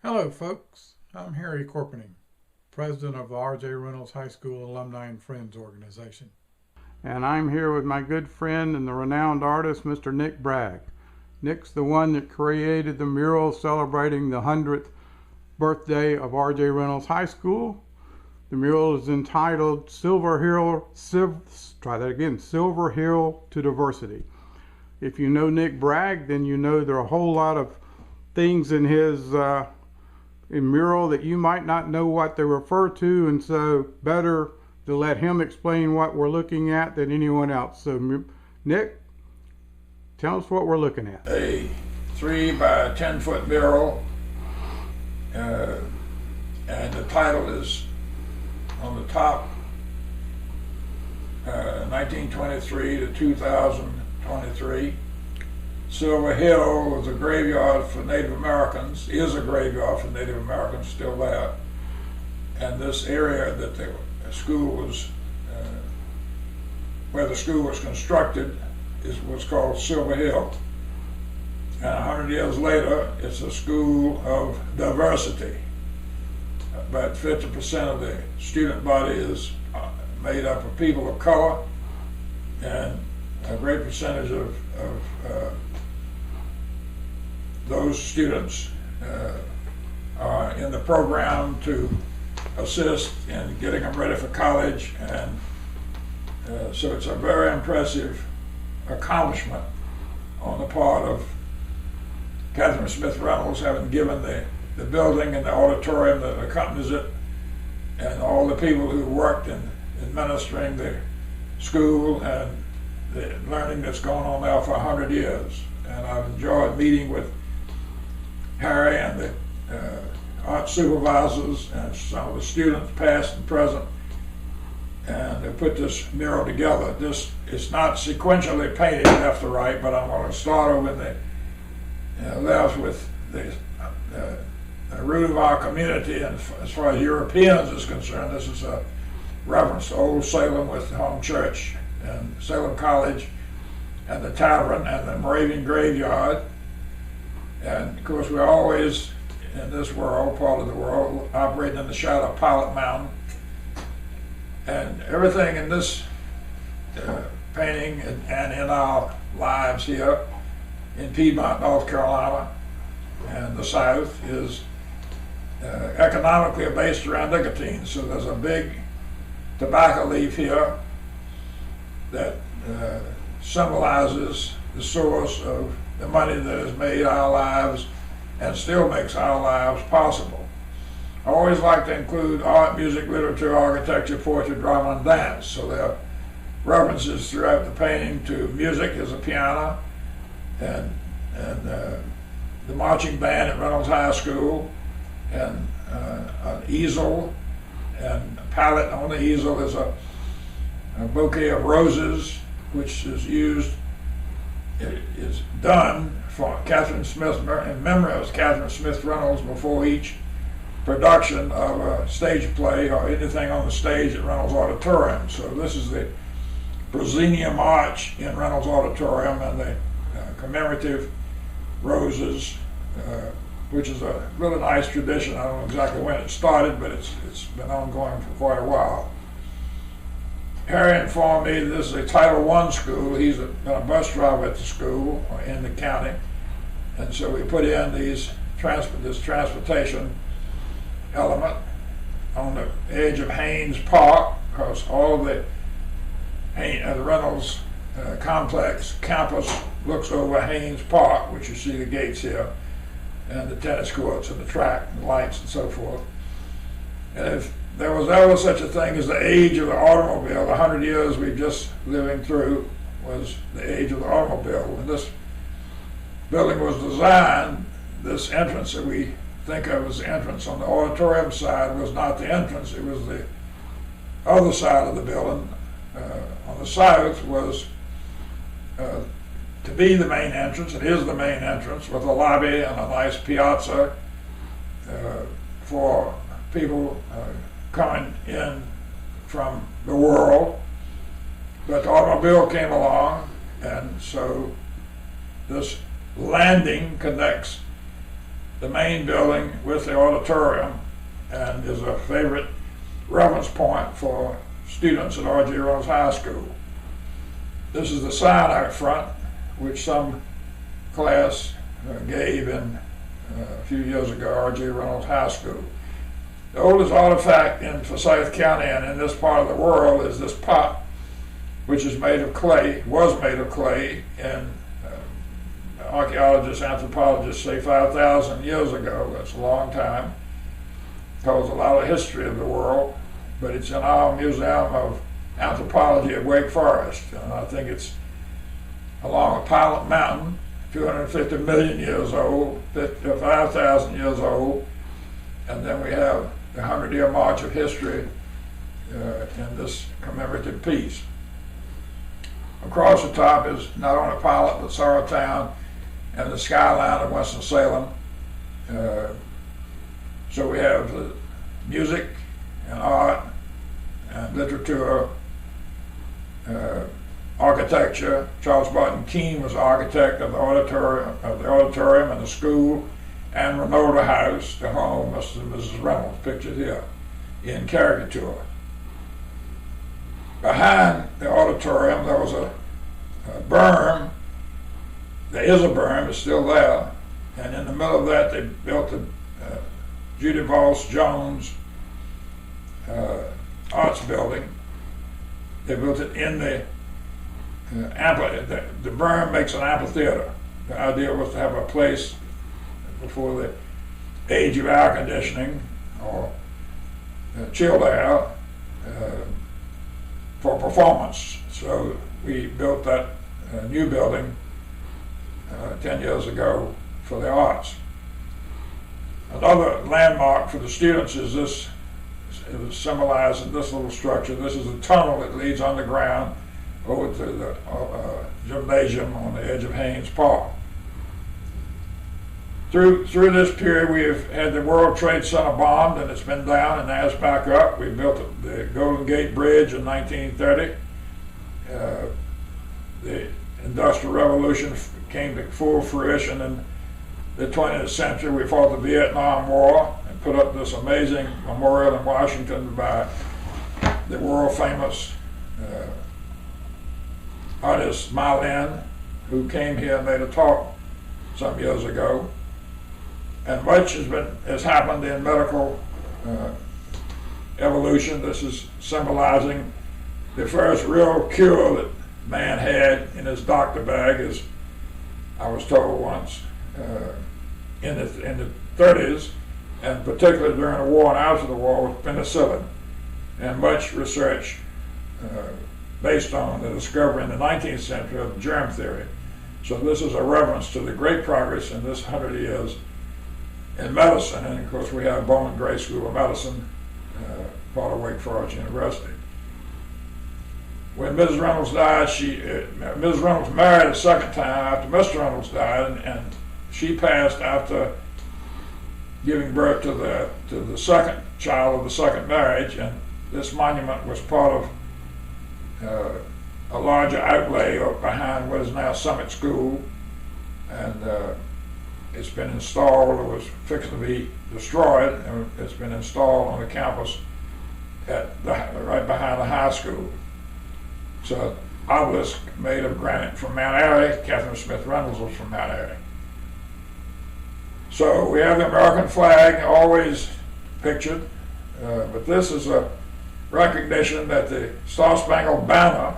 Hello, folks. I'm Harry Corpening, president of the R.J. Reynolds High School Alumni and Friends Organization. And I'm here with my good friend and the renowned artist, Mr. Nick Bragg. Nick's the one that created the mural celebrating the 100th birthday of R.J. Reynolds High School. The mural is entitled Silver Hill to Diversity. If you know Nick Bragg, then you know there are a whole lot of things in his mural that you might not know what they refer to, and so better to let him explain what we're looking at than anyone else. So Nick, tell us what we're looking at. A 3 by 10 foot mural, and the title is on the top, 1923 to 2023. Silver Hill was a graveyard for Native Americans, is a graveyard for Native Americans, still there. And this area that the school was, where the school was constructed, was called Silver Hill. And 100 years later, it's a school of diversity. About 50% of the student body is made up of people of color, and a great percentage of those students are in the program to assist in getting them ready for college, and so it's a very impressive accomplishment on the part of Catherine Smith Reynolds, having given the building and the auditorium that accompanies it, and all the people who worked in administering the school and the learning that's gone on now for 100 years. And I've enjoyed meeting with Harry and the art supervisors and some of the students, past and present, and they put this mural together. It's not sequentially painted left to right, but I'm going to start over in the left with the root of our community, and as far as Europeans is concerned, this is a reference to Old Salem with the home church and Salem College and the tavern and the Moravian graveyard. And of course, we're always in this world, part of the world, operating in the shadow of Pilot Mountain. And everything in this painting and in our lives here in Piedmont, North Carolina, and the South is economically based around nicotine. So there's a big tobacco leaf here that symbolizes the source of the money that has made our lives and still makes our lives possible. I always like to include art, music, literature, architecture, poetry, drama, and dance. So there are references throughout the painting to music as a piano, and the marching band at Reynolds High School, and an easel, and a palette on the easel is a bouquet of roses, which is used, it is done for Catherine Smith, in memory of Catherine Smith Reynolds, before each production of a stage play or anything on the stage at Reynolds Auditorium. So this is the proscenium arch in Reynolds Auditorium, and the commemorative roses, which is a really nice tradition. I don't know exactly when it started, but it's been ongoing for quite a while. Harry informed me this is a Title I school. He's been a bus driver at the school or in the county, and so we put in this transportation element on the edge of Haynes Park, because all the Reynolds complex campus looks over Haynes Park, which you see the gates here, and the tennis courts and the track and lights and so forth. And if there was ever such a thing as the age of the automobile, the 100 years we've just living through was the age of the automobile. When this building was designed, this entrance that we think of as the entrance on the auditorium side was not the entrance, it was the other side of the building. On the south was to be the main entrance. It is the main entrance with a lobby and a nice piazza for people coming in from the world. But the automobile came along, and so this landing connects the main building with the auditorium and is a favorite reference point for students at R.J. Reynolds High School. This is the sign out front, which some class gave in a few years ago, R.J. Reynolds High School. The oldest artifact in Forsyth County and in this part of the world is this pot, which is made of clay, was made of clay, and archaeologists, anthropologists say 5,000 years ago. That's a long time. Tells a lot of history of the world, but it's in our Museum of Anthropology at Wake Forest, and I think it's along a Pilot Mountain, 250 million years old, 5,000 years old, and then we have the 100-year march of history in this commemorative piece. Across the top is not only Pilot, but Saratown and the skyline of Winston-Salem. So we have the music and art and literature, architecture. Charles Barton Keene was architect of the auditorium and the school, and Reynolds House, the home of Mr. and Mrs. Reynolds, pictured here in caricature. Behind the auditorium there was a berm. There is a berm, it's still there, and in the middle of that they built the Judy Voss Jones Arts Building. They built it in the the berm makes an amphitheater. The idea was to have a place before the age of air conditioning or chilled air for performance. So we built that new building 10 years ago for the arts. Another landmark for the students is this. It was symbolized in this little structure. This is a tunnel that leads underground over to the gymnasium on the edge of Haynes Park. Through this period, we've had the World Trade Center bombed, and it's been down, and now it's back up. We built the Golden Gate Bridge in 1930. The Industrial Revolution came to full fruition in the 20th century. We fought the Vietnam War and put up this amazing memorial in Washington by the world famous artist Ma Lin, who came here and made a talk some years ago. And much has happened in medical evolution. This is symbolizing the first real cure that man had in his doctor bag, as I was told once, in the 30s, and particularly during the war and after the war, with penicillin, and much research based on the discovery in the 19th century of germ theory. So this is a reference to the great progress in this 100 years in medicine, and of course we have Bowman Gray School of Medicine, part of Wake Forest University. When Mrs. Reynolds died, Mrs. Reynolds married a second time after Mr. Reynolds died, and she passed after giving birth to the second child of the second marriage, and this monument was part of a larger outlay behind what is now Summit School, and it's been installed, or was fixed to be destroyed, and it's been installed on the campus right behind the high school. So obelisk made of granite from Mount Airy. Catherine Smith Reynolds was from Mount Airy. So we have the American flag always pictured, but this is a recognition that the Star-Spangled Banner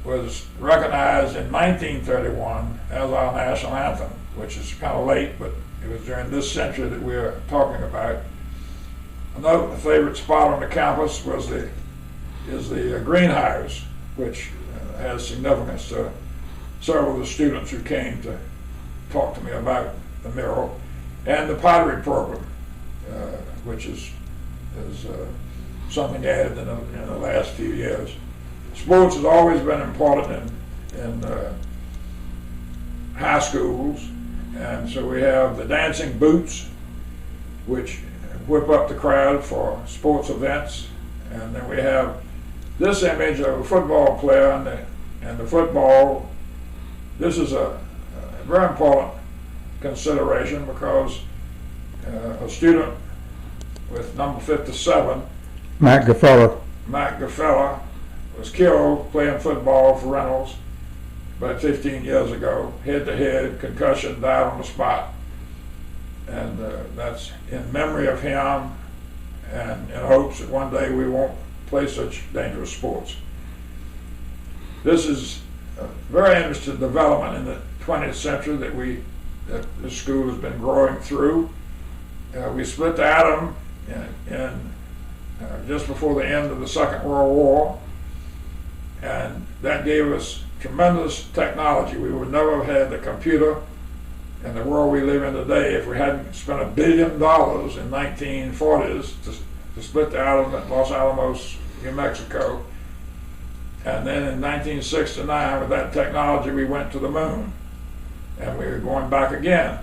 was recognized in 1931 as our national anthem, which is kind of late, but it was during this century that we're talking about. Another favorite spot on the campus is the greenhouse, which has significance to several of the students who came to talk to me about the mural, and the pottery program, which is something added in the last few years. Sports has always been important in high schools, and so we have the dancing boots, which whip up the crowd for sports events, and then we have this image of a football player and the football. This is a very important consideration because a student with number 57, Matt Gaffeller. Matt Gaffeller, was killed playing football for Reynolds about 15 years ago, head-to-head, concussion, died on the spot. And that's in memory of him and in hopes that one day we won't play such dangerous sports. This is a very interesting development in the 20th century that the school has been growing through. We split the atom in just before the end of the Second World War, and that gave us tremendous technology. We would never have had the computer in the world we live in today if we hadn't spent $1 billion in 1940s to split the atom at Los Alamos, New Mexico. And then in 1969, with that technology, we went to the moon, and we were going back again.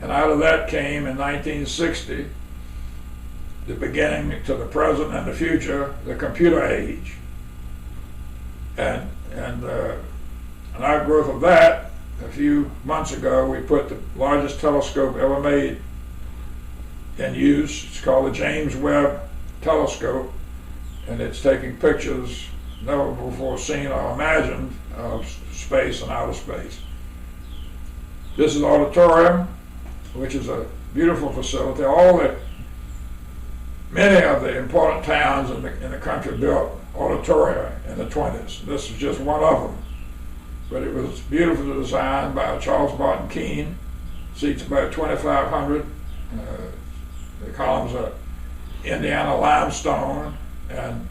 And out of that came, in 1960, the beginning to the present and the future, the computer age. And an outgrowth of that, a few months ago, we put the largest telescope ever made in use. It's called the James Webb Telescope, and it's taking pictures never before seen or imagined of space and outer space. This is the auditorium, which is a beautiful facility. Many of the important towns in the country built auditorium in the 20s. This is just one of them. But it was beautifully designed by Charles Barton Keene. Seats about 2,500. The columns are Indiana limestone and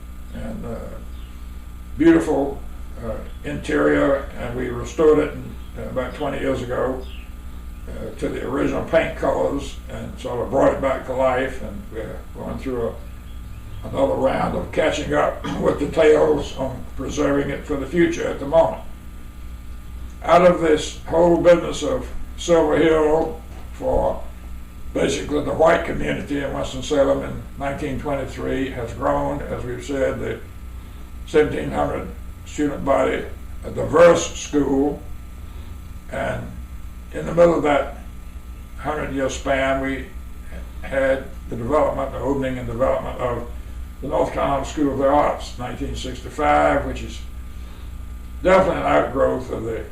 beautiful interior, and we restored it about 20 years ago to the original paint colors and sort of brought it back to life, and we're going through another round of catching up with details on preserving it for the future at the moment. Out of this whole business of Silver Hill for basically the white community in Winston-Salem in 1923 has grown, as we've said, the 1,700 student body, a diverse school, and in the middle of that 100-year span, we had the opening and development of the North Carolina School of the Arts, 1965, which is definitely an outgrowth of the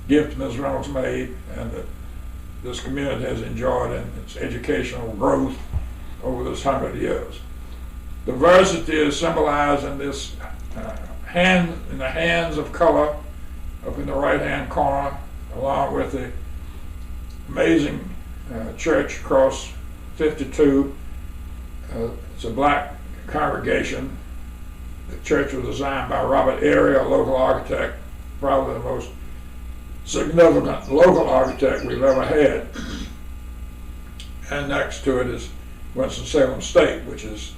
gift Ms. Reynolds made and that this community has enjoyed in its educational growth over this 100 years. Diversity is symbolized in this in the hands of color up in the right-hand corner, along with the amazing church across 52. It's a black congregation. The church was designed by Robert Airy, a local architect, probably the most significant local architect we've ever had. And next to it is Winston-Salem State, which was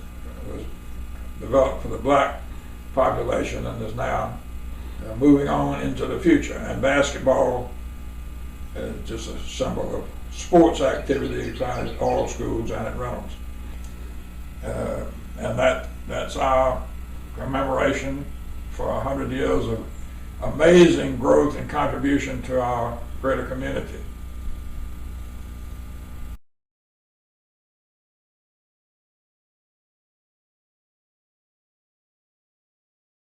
developed for the black population and is now moving on into the future. And basketball is just a symbol of sports activity found at all schools and at Reynolds. And that's our commemoration for 100 years of amazing growth and contribution to our greater community.